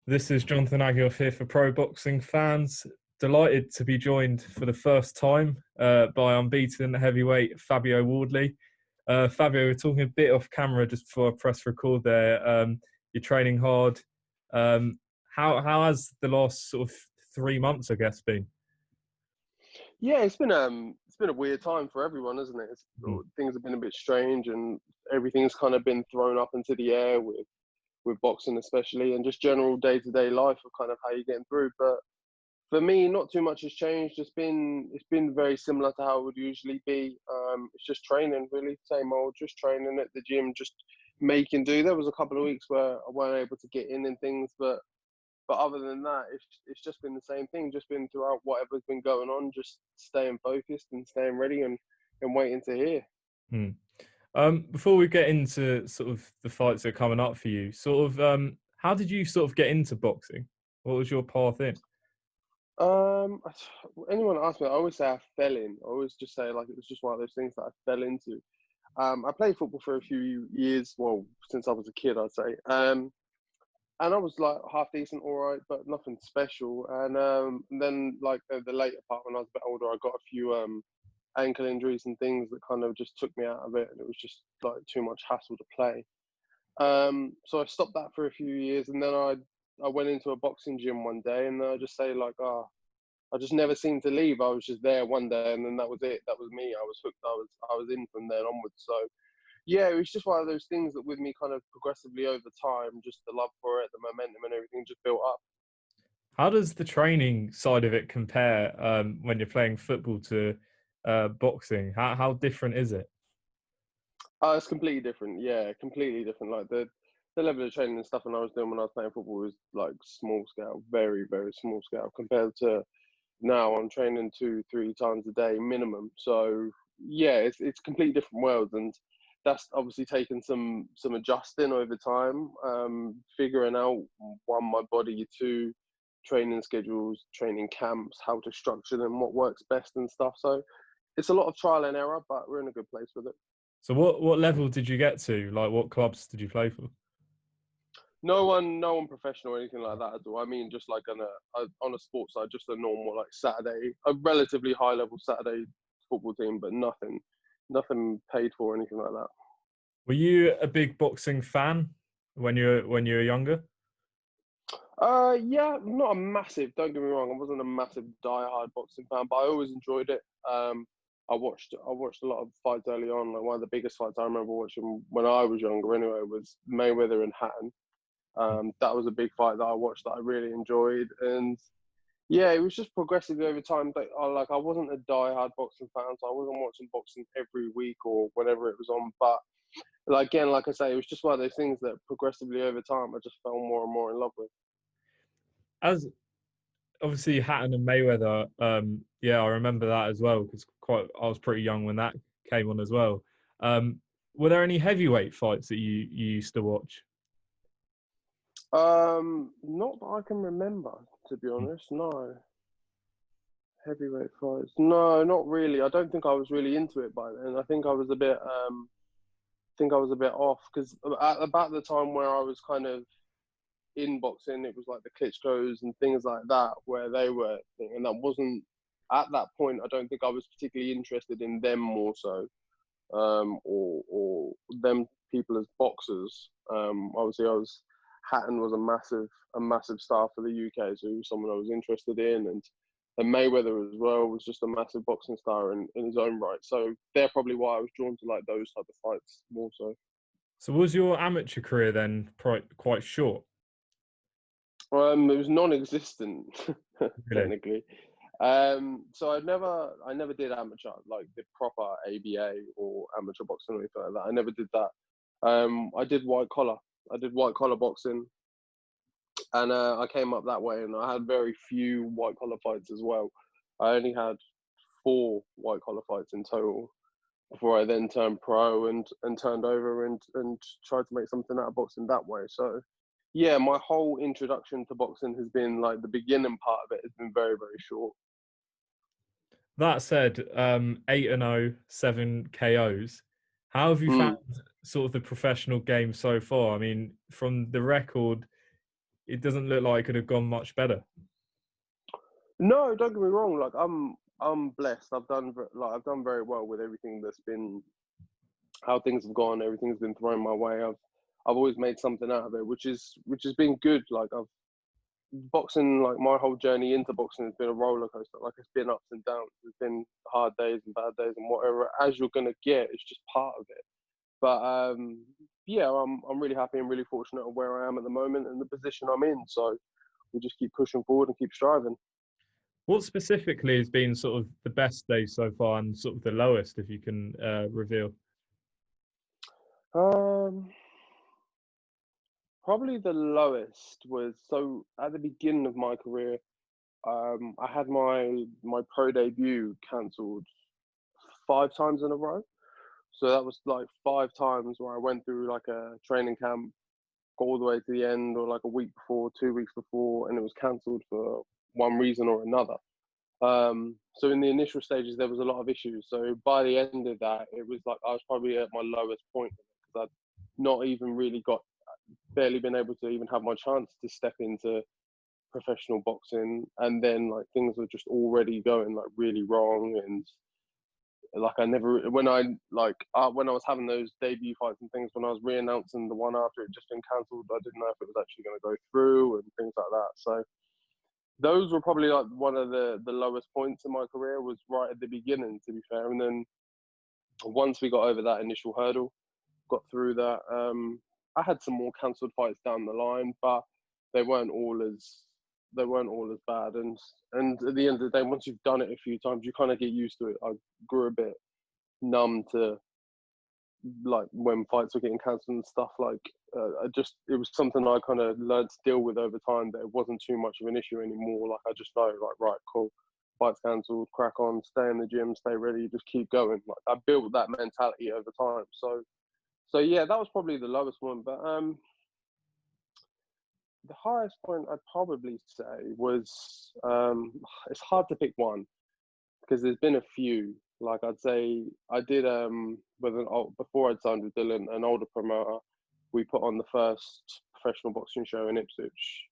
This is Jonathan Aguilar here for Pro Boxing Fans. Delighted to be joined for the first time by unbeaten heavyweight Fabio Wardley. Fabio, we're talking a bit off camera just before I press record there. You're training hard. How has the last sort of 3 months, I guess, been? Yeah, it's been a weird time for everyone, isn't it? Things have been a bit strange, and everything's kind of been thrown up into the air with boxing, especially, and just general day-to-day life of kind of how you're getting through. But for me, not too much has changed. It's been very similar to how it would usually be. It's just training, really, same old, just training at the gym, just making do. There was a couple of weeks where I weren't able to get in and things, but other than that, it's just been the same thing. Just been throughout whatever's been going on, just staying focused and staying ready and waiting to hear. Before we get into sort of the fights that are coming up for you, how did you sort of get into boxing? What was your path in? Anyone asks me, I always say I fell in. I always just say like it was just one of those things that I fell into. I played football for a few years, well, since I was a kid, I'd say. And I was like half decent, all right, but nothing special. And then like the later part, when I was a bit older, I got a few ankle injuries and things that kind of just took me out of it, and it was just like too much hassle to play. So I stopped that for a few years, and then I went into a boxing gym one day, and I just say like, I just never seemed to leave. I was just there one day, and then that was it. That was me. I was hooked. I was in from then onwards. So yeah, it was just one of those things that with me kind of progressively over time, just the love for it, the momentum and everything just built up. How does the training side of it compare when you're playing football to boxing? How different is it? It's completely different. Yeah, completely different. Like the level of training and stuff when I was doing when I was playing football was like small scale, very, very small scale compared to now. I'm training 2-3 times a day minimum. So yeah, it's completely different worlds, and that's obviously taken some adjusting over time, figuring out one, my body, two, training schedules, training camps, how to structure them, what works best and stuff. So it's a lot of trial and error, but we're in a good place with it. So what level did you get to? Like, what clubs did you play for? No one professional or anything like that at all. I mean, just like on a sports side, just a normal like Saturday, a relatively high level Saturday football team, but nothing paid for or anything like that. Were you a big boxing fan when you were younger? Yeah, not a massive. Don't get me wrong. I wasn't a massive die-hard boxing fan, but I always enjoyed it. I watched a lot of fights early on. Like one of the biggest fights I remember watching when I was younger, anyway, was Mayweather and Hatton. That was a big fight that I watched that I really enjoyed, and yeah, it was just progressively over time. But I wasn't a die-hard boxing fan, so I wasn't watching boxing every week or whenever it was on. But like again, like I say, it was just one of those things that progressively over time I just fell more and more in love with. As obviously Hatton and Mayweather, yeah, I remember that as well because I was pretty young when that came on as well. Were there any heavyweight fights that you used to watch? Not that I can remember, to be honest. No. Heavyweight fights. No, not really. I don't think I was really into it by then. I think I was a bit off because at about the time where I was kind of in boxing, it was like the Klitschko's and things like that where they were, and that wasn't at that point. I don't think I was particularly interested in them more so, or them people as boxers. Obviously, Hatton was a massive star for the UK, so he was someone I was interested in, and Mayweather as well was just a massive boxing star in his own right. So they're probably why I was drawn to like those type of fights more so. So was your amateur career then quite short? It was non-existent Really? technically. So I never did amateur, like the proper ABA or amateur boxing or anything like that. I never did that. I did white collar. I did white collar boxing, and I came up that way. And I had very few white collar fights as well. I only had 4 white collar fights in total before I then turned pro and turned over and tried to make something out of boxing that way. So yeah, my whole introduction to boxing has been like the beginning part of it has been very, very short. That said, 8-0, 7 KOs. How have you found sort of the professional game so far? I mean, from the record, it doesn't look like it could have gone much better. No, don't get me wrong. Like I'm blessed. I've done very well with everything that's been, how things have gone. Everything's been thrown my way. I've always made something out of it, which has been good. Like I've boxing, like my whole journey into boxing has been a roller coaster. Like it's been ups and downs. There's been hard days and bad days and whatever. As you're gonna get, it's just part of it. But yeah, I'm really happy and really fortunate of where I am at the moment and the position I'm in. So we just keep pushing forward and keep striving. What specifically has been sort of the best day so far and sort of the lowest, if you can reveal? Probably the lowest was, so at the beginning of my career, I had my pro debut cancelled 5 times in a row. So that was like 5 times where I went through like a training camp, got all the way to the end, or like a week before, 2 weeks before, and it was cancelled for one reason or another. So in the initial stages, there was a lot of issues. So by the end of that, it was like I was probably at my lowest point because I'd not even really barely been able to even have my chance to step into professional boxing, and then like things were just already going like really wrong. And like I never, when I was having those debut fights and things, when I was re-announcing the one after it just been cancelled, I didn't know if it was actually going to go through and things like that. So those were probably like one of the lowest points in my career, was right at the beginning, to be fair. And then once we got over that initial hurdle, got through that, I had some more cancelled fights down the line, but they weren't all as bad. And at the end of the day, once you've done it a few times, you kind of get used to it. I grew a bit numb to like when fights were getting cancelled and stuff. Like it was something I kind of learned to deal with over time, that it wasn't too much of an issue anymore. Like I just know, like, right, cool, fight's cancelled, crack on, stay in the gym, stay ready, just keep going. Like I built that mentality over time. So yeah, that was probably the lowest one. But the highest point I'd probably say was, it's hard to pick one because there's been a few. Like I'd say I did before I'd signed with Dillion, an older promoter. We put on the first professional boxing show in Ipswich,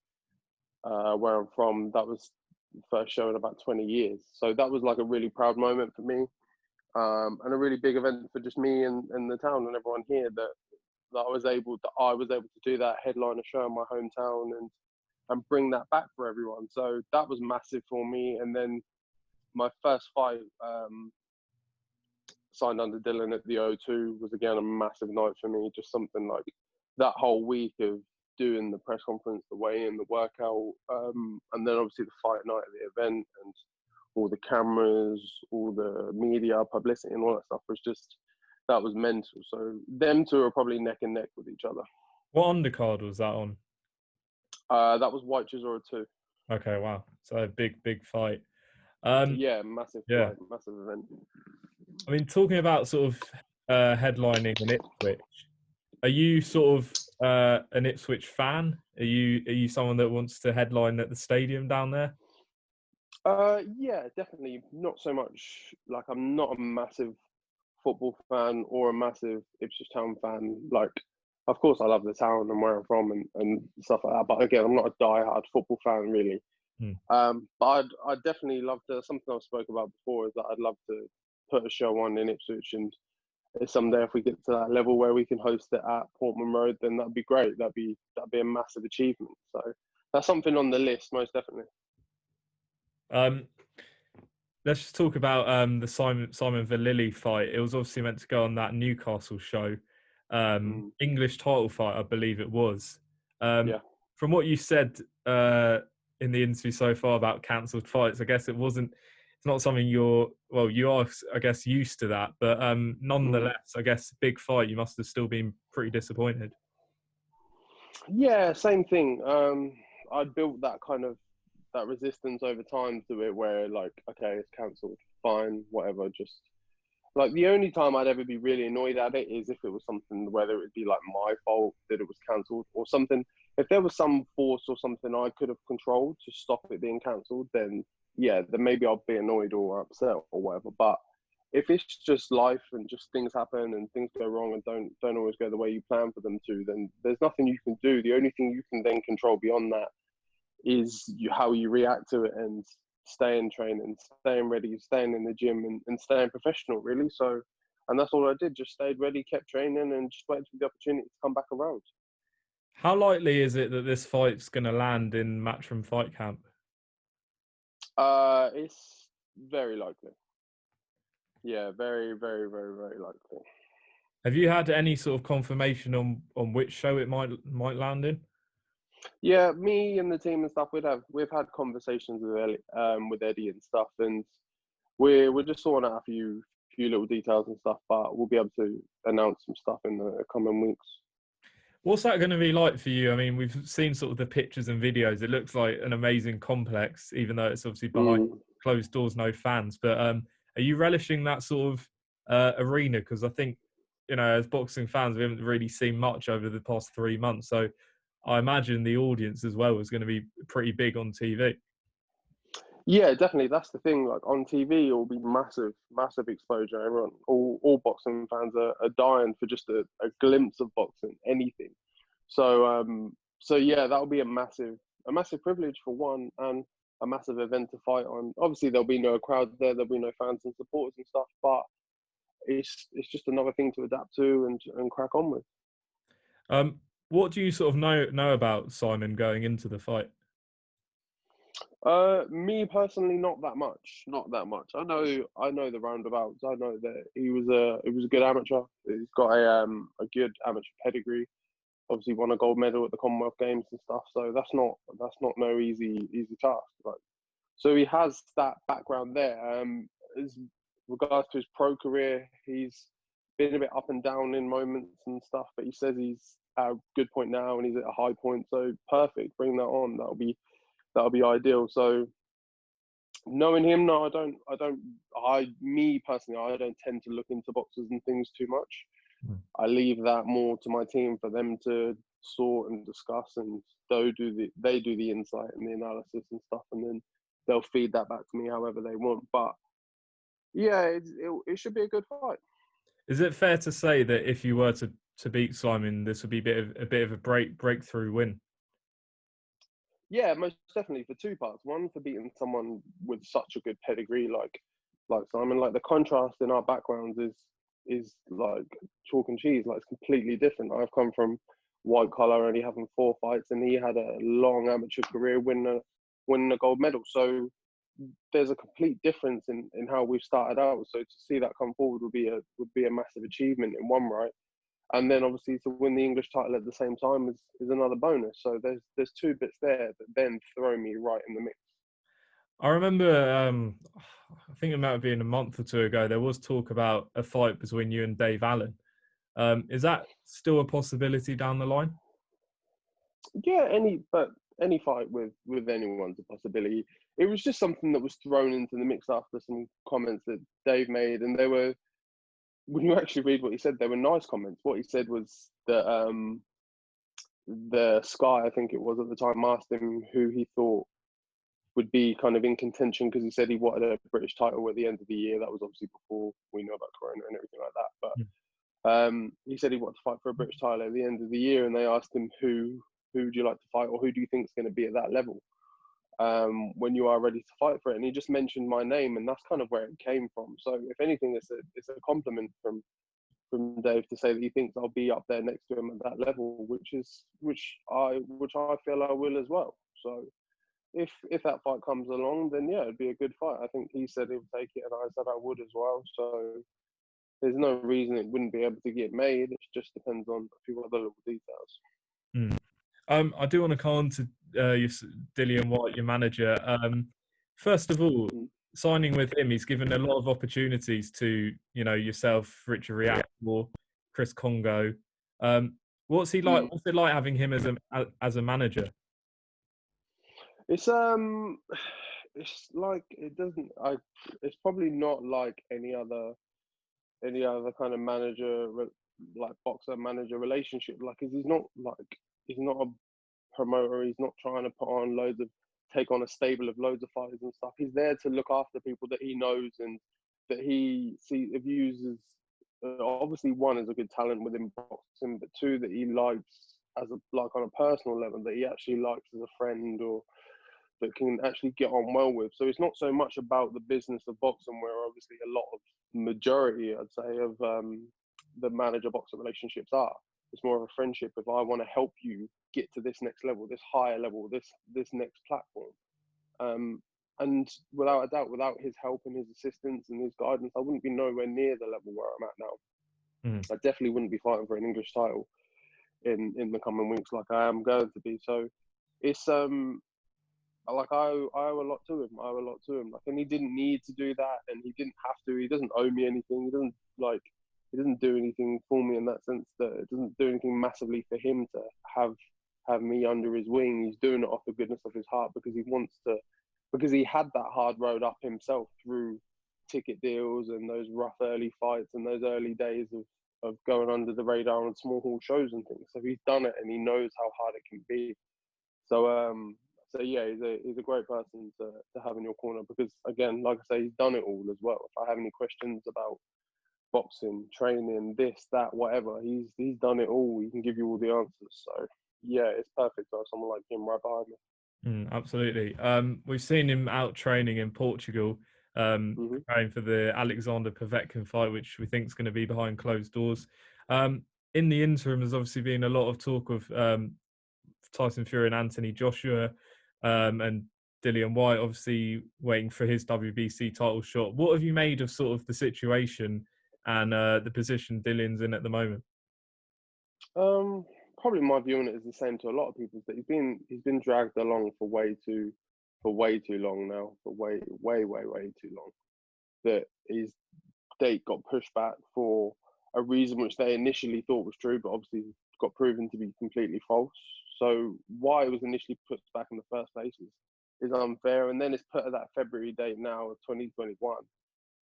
where I'm from. That was the first show in about 20 years. So that was like a really proud moment for me, and a really big event for just me and the town and everyone here, that I was able to do that, headline a show in my hometown and bring that back for everyone. So that was massive for me. And then my first fight, signed under Dillion at the O2, was again a massive night for me. Just something like that whole week of doing the press conference, the weigh-in, the workout, and then obviously the fight night at the event, and all the cameras, all the media publicity and all that stuff that was mental. So them two are probably neck and neck with each other. What undercard was that on? That was Whyte Stadium 2. Okay, wow. So a big fight. Yeah, massive yeah. fight, massive event. I mean, talking about sort of headlining in Ipswich, are you sort of an Ipswich fan? Are you someone that wants to headline at the stadium down there? Yeah, definitely. Not so much. Like, I'm not a massive football fan or a massive Ipswich Town fan. Like, of course, I love the town and where I'm from and stuff like that. But again, I'm not a die-hard football fan, really. But I'd definitely love to. Something I've spoke about before is that I'd love to put a show on in Ipswich, and someday if we get to that level where we can host it at Portman Road, then that'd be great. That'd be a massive achievement. So that's something on the list, most definitely. Let's just talk about the Simon Vanilli fight. It was obviously meant to go on that Newcastle show, English title fight, I believe it was. Yeah. From what you said in the interview so far about cancelled fights, I guess it's not something you are, I guess, used to that. But nonetheless, I guess big fight, you must have still been pretty disappointed. Yeah, same thing. I built that kind of that resistance over time to it, where like, okay, it's cancelled, fine, whatever. Just like the only time I'd ever be really annoyed at it is if it was something, whether it be like my fault that it was cancelled or something. If there was some force or something I could have controlled to stop it being cancelled, then yeah, then maybe I'll be annoyed or upset or whatever. But if it's just life and just things happen and things go wrong and don't always go the way you plan for them to, then there's nothing you can do. The only thing you can then control beyond that is how you react to it and staying training, staying ready, staying in the gym and staying professional, really. So, and that's all I did, just stayed ready, kept training and just waited for the opportunity to come back around. How likely is it that this fight's going to land in Matchroom Fight Camp? It's very likely. Yeah, very, very, very, very likely. Have you had any sort of confirmation on which show it might land in? Yeah, me and the team and stuff, we've had conversations with Eddie and stuff, and we're just sorting out a few little details and stuff, but we'll be able to announce some stuff in the coming weeks. What's that going to be like for you? I mean, we've seen sort of the pictures and videos. It looks like an amazing complex, even though it's obviously behind closed doors, no fans. But are you relishing that sort of arena? Because I think, as boxing fans, we haven't really seen much over the past 3 months. So I imagine the audience as well is going to be pretty big on TV. Yeah, definitely. That's the thing. Like on TV, it will be massive, massive exposure. Everyone, all boxing fans are dying for just a glimpse of boxing, anything. So, so yeah, that'll be a massive privilege for one, and a massive event to fight on. Obviously, there'll be no crowd there, there'll be no fans and supporters and stuff, but it's just another thing to adapt to and crack on with. What do you sort of know about Simon going into the fight? Me personally, not that much. Not that much. I know the roundabouts. I know that he was a good amateur. He's got a good amateur pedigree. Obviously, won a gold medal at the Commonwealth Games and stuff. So that's not no easy task. Like, so he has that background there. As regards to his pro career, he's been a bit up and down in moments and stuff. But he says he's at a good point now and he's at a high point. So perfect. Bring that on. That'll be ideal. So knowing him, no, me personally, I don't tend to look into boxers and things too much. I leave that more to my team for them to sort and discuss, and they do the insight and the analysis and stuff, and then they'll feed that back to me however they want. But yeah, it should be a good fight. Is it fair to say that if you were to beat Simon, this would be a bit of a breakthrough win? Yeah, most definitely, for two parts. One, for beating someone with such a good pedigree like Simon. Like, the contrast in our backgrounds is like chalk and cheese. Like, it's completely different. I've come from white collar, only having 4 fights, and he had a long amateur career, winning a gold medal. So there's a complete difference in how we've started out. So to see that come forward would be a massive achievement in one right. And then obviously to win the English title at the same time is another bonus. So there's 2 bits there that then throw me right in the mix. I remember, I think it might have been a month or 2 ago, there was talk about a fight between you and Dave Allen. Is that still a possibility down the line? Yeah, any fight with anyone's a possibility. It was just something that was thrown into the mix after some comments that Dave made, and they were, when you actually read what he said, they were nice comments. What he said was that the Sky, I think it was at the time, asked him who he thought would be kind of in contention, because he said he wanted a British title at the end of the year. That was obviously before we know about Corona and everything like that. But he said he wanted to fight for a British title at the end of the year, and they asked him who would you like to fight, or who do you think is going to be at that level when you are ready to fight for it. And he just mentioned my name, and that's kind of where it came from. So if anything, it's a compliment from Dave to say that he thinks I'll be up there next to him at that level, which I feel I will as well. So if that fight comes along, then yeah, it'd be a good fight. I think he said he would take it, and I said I would as well. So there's no reason it wouldn't be able to get made. It just depends on a few other little details. I do want to come on to Dillion Whyte, your manager. First of all, signing with him, he's given a lot of opportunities to, yourself, Richard React, or Chris Congo. What's he like? What's it like having him as a manager? It's like, it's probably not like any other kind of manager, like boxer manager relationship. Like, 'cause he's not a promoter. He's not trying to take on a stable of loads of fighters and stuff. He's there to look after people that he knows and that he views as obviously one as a good talent within boxing, but two that he likes as on a personal level, that he actually likes as a friend, or that can actually get on well with. So it's not so much about the business of boxing, where obviously a lot of majority, I'd say, of the manager-boxer relationships are. It's more of a friendship. If I want to help you get to this next level, this higher level, this next platform, and without a doubt, without his help and his assistance and his guidance, I wouldn't be nowhere near the level where I'm at now. I definitely wouldn't be fighting for an English title in the coming weeks like I am going to be. So it's like I owe a lot to him. I owe a lot to him. Like, and he didn't need to do that, and he didn't have to. He doesn't owe me anything. He doesn't do anything for me in that sense. That it doesn't do anything massively for him to have me under his wing. He's doing it off the goodness of his heart, because he wants to, because he had that hard road up himself through ticket deals and those rough early fights and those early days of going under the radar on small hall shows and things. So he's done it, and he knows how hard it can be. So yeah, he's a great person to have in your corner, because again, like I say, he's done it all as well. If I have any questions about boxing, training, this, that, whatever, he's done it all. He can give you all the answers. So yeah, it's perfect to have someone like him right behind me. Absolutely. We've seen him out training in Portugal, preparing for the Alexander Povetkin fight, which we think is going to be behind closed doors. In the interim, there's obviously been a lot of talk of Tyson Fury and Anthony Joshua, and Dillian Whyte obviously waiting for his WBC title shot. What have you made of sort of the situation and the position Dillion's in at the moment? Probably my view on it is the same to a lot of people's, that he's been dragged along for way too long now, for way too long. That his date got pushed back for a reason which they initially thought was true, but obviously got proven to be completely false. So why it was initially put back in the first place is unfair, and then it's put at that February date now of 2021,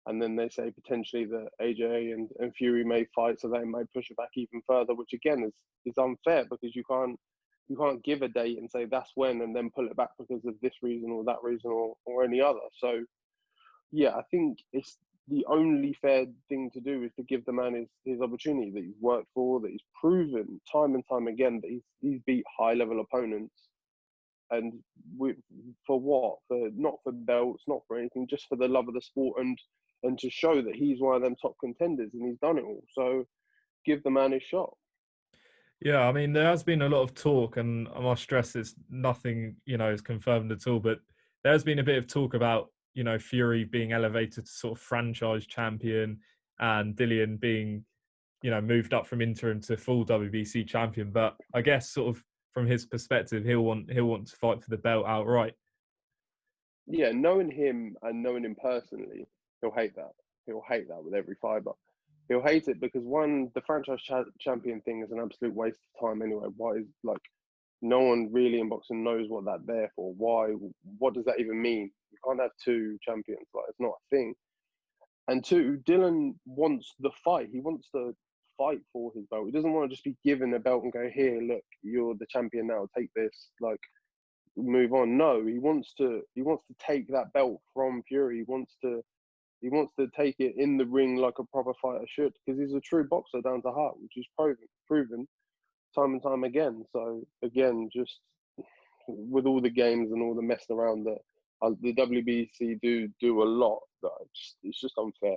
and then they say potentially that AJ and Fury may fight, so they may push it back even further, which again is unfair, because you can't give a date and say that's when and then pull it back because of this reason or that reason or any other. So yeah, I think it's the only fair thing to do is to give the man his opportunity that he's worked for, that he's proven time and time again that he's beat high level opponents. And for what? Not for belts, not for anything, just for the love of the sport and to show that he's one of them top contenders, and he's done it all. So give the man his shot. Yeah, I mean, there has been a lot of talk, and I must stress it's nothing, is confirmed at all, but there's been a bit of talk about, Fury being elevated to sort of franchise champion and Dillion being, moved up from interim to full WBC champion. But I guess sort of from his perspective, he'll want to fight for the belt outright. Yeah, knowing him and knowing him personally, he'll hate that. He'll hate that with every fibre. He'll hate it because, one, the franchise champion thing is an absolute waste of time anyway. Why is, no one really in boxing knows what that's there for. Why? What does that even mean? You can't have two champions. It's not a thing. And two, Dillion wants the fight. He wants to fight for his belt. He doesn't want to just be given a belt and go, here, look, you're the champion now. Take this. Move on. No, he wants to take that belt from Fury. He wants to take it in the ring like a proper fighter should, because he's a true boxer down to heart, which is proven time and time again. So again, just with all the games and all the messing around that the WBC do a lot, it's just unfair.